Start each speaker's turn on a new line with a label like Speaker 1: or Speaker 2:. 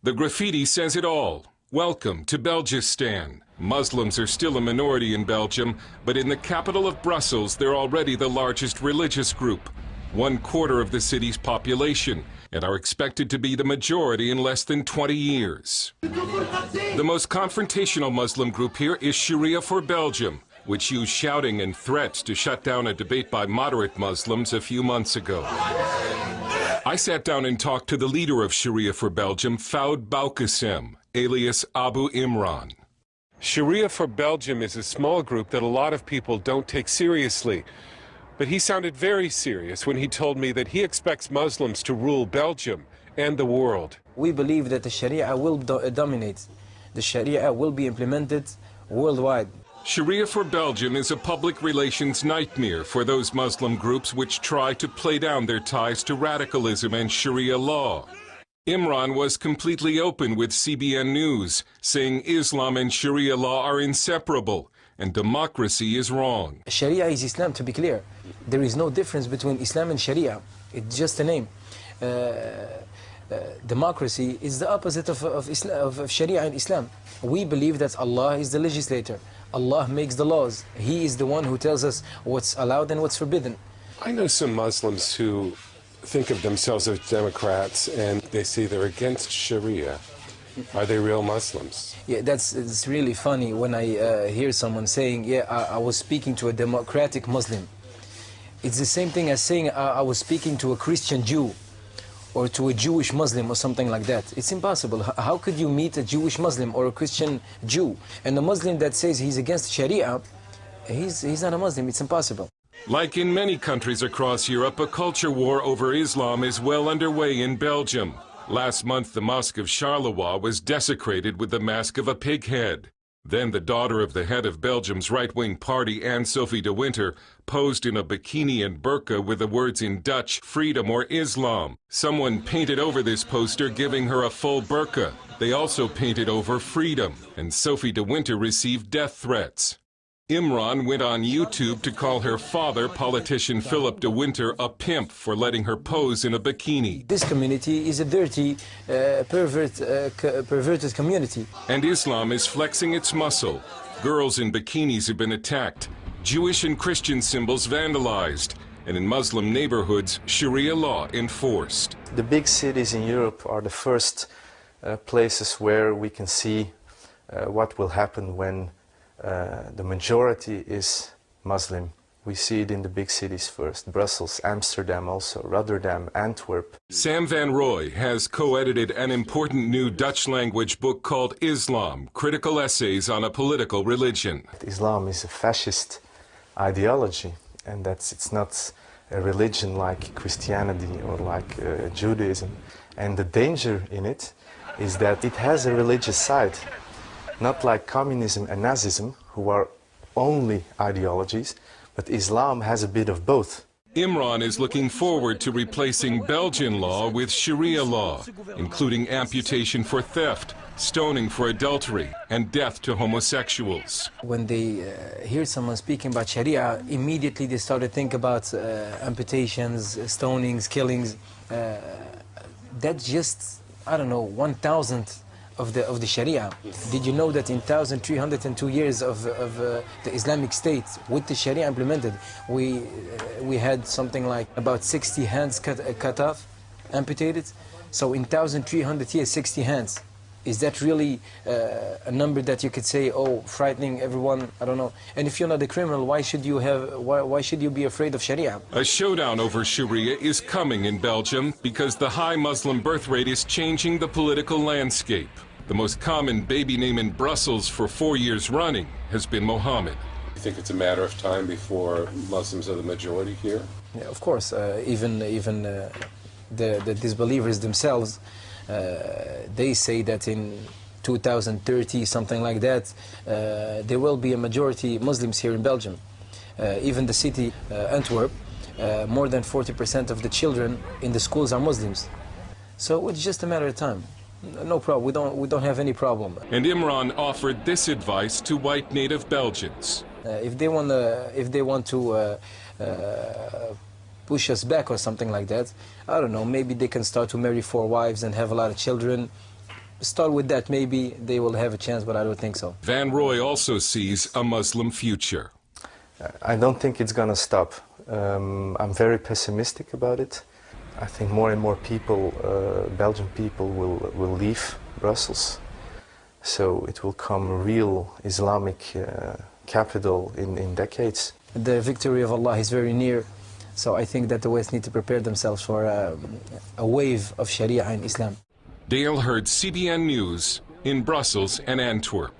Speaker 1: The graffiti says it all. Welcome to Belgistan. Muslims are still a minority in Belgium, but in the capital of Brussels, they're already the largest religious group, 1/4 of the city's population, and are expected to be the majority in less than 20 years. The most confrontational Muslim group here is Sharia for Belgium, which used shouting and threats to shut down a debate by moderate Muslims a few months ago. I sat down and talked to the leader of Sharia for Belgium, Foud Boukassem, alias Abu Imran. Sharia for Belgium is a small group that a lot of people don't take seriously. But he sounded very serious when he told me that he expects Muslims to rule Belgium and the world.
Speaker 2: We believe that the Sharia will dominate. The Sharia will be implemented worldwide.
Speaker 1: Sharia for Belgium is a public relations nightmare for those Muslim groups which try to play down their ties to radicalism and Sharia law. Imran was completely open with CBN News, saying Islam and Sharia law are inseparable and democracy is wrong.
Speaker 2: Sharia is Islam, to be clear. There is no difference between Islam and Sharia. It's just a name. Democracy is the opposite of Sharia and Islam. We believe that Allah is the legislator. Allah makes the laws. He is the one who tells us what's allowed and what's forbidden.
Speaker 1: I know some Muslims who think of themselves as Democrats and they say they're against Sharia. Are they real Muslims?
Speaker 2: Yeah, it's really funny when I hear someone saying, yeah, I was speaking to a democratic Muslim. It's the same thing as saying I was speaking to a Christian Jew or to a Jewish Muslim or something like that. It's impossible. How could you meet a Jewish Muslim or a Christian Jew? And a Muslim that says he's against Sharia, he's not a Muslim. It's impossible.
Speaker 1: Like in many countries across Europe, a culture war over Islam is well underway in Belgium. Last month, the Mosque of Charleroi was desecrated with the mask of a pig head. Then the daughter of the head of Belgium's right-wing party, Anne-Sophie de Winter, posed in a bikini and burqa with the words in Dutch, freedom or Islam. Someone painted over this poster, giving her a full burqa. They also painted over freedom, and Sophie de Winter received death threats. Imran went on YouTube to call her father, politician Philip de Winter, a pimp for letting her pose in a bikini.
Speaker 2: This community is a dirty, perverted community.
Speaker 1: And Islam is flexing its muscle. Girls in bikinis have been attacked, Jewish and Christian symbols vandalized, and in Muslim neighborhoods, Sharia law enforced.
Speaker 3: The big cities in Europe are the first places where we can see what will happen when the majority is Muslim. We see it in the big cities first, Brussels, Amsterdam also, Rotterdam, Antwerp.
Speaker 1: Sam van Rooij has co-edited an important new Dutch-language book called Islam, Critical Essays on a Political Religion.
Speaker 3: Islam is a fascist ideology, and it's not a religion like Christianity or like Judaism. And the danger in it is that it has a religious side. Not like communism and Nazism, who are only ideologies, but Islam has a bit of both.
Speaker 1: Imran is looking forward to replacing Belgian law with Sharia law, including amputation for theft, stoning for adultery, and death to homosexuals.
Speaker 2: When they hear someone speaking about Sharia, immediately they start to think about amputations, stonings, killings. That's just, I don't know, 1,000th of the Sharia. Did you know that in 1,302 years of the Islamic State, with the Sharia implemented, we had something like about 60 hands cut off, amputated? So in 1,300 years, 60 hands. Is that really a number that you could say, oh, frightening everyone? I don't know. And if you're not a criminal, why should you be afraid of Sharia?
Speaker 1: A showdown over Sharia is coming in Belgium because the high Muslim birth rate is changing the political landscape. The most common baby name in Brussels for 4 years running has been Mohammed. You think it's a matter of time before Muslims are the majority here?
Speaker 2: Yeah, of course. Even the disbelievers themselves, they say that in 2030, something like that, there will be a majority Muslims here in Belgium. Even the city, Antwerp, more than 40% of the children in the schools are Muslims. So it's just a matter of time. No problem. We don't have any problem.
Speaker 1: And Imran offered this advice to white native Belgians.
Speaker 2: If they want to push us back or something like that, I don't know, maybe they can start to marry 4 wives and have a lot of children. start with that. Maybe they will have a chance, but I don't think so.
Speaker 1: Van Roy also sees a Muslim future.
Speaker 3: I don't think it's going to stop. I'm very pessimistic about it. I think more and more people, Belgian people, will leave Brussels. So it will come a real Islamic capital in decades.
Speaker 2: The victory of Allah is very near. So I think that the West need to prepare themselves for a wave of Sharia in Islam.
Speaker 1: Dale Hurd, CBN News, in Brussels and Antwerp.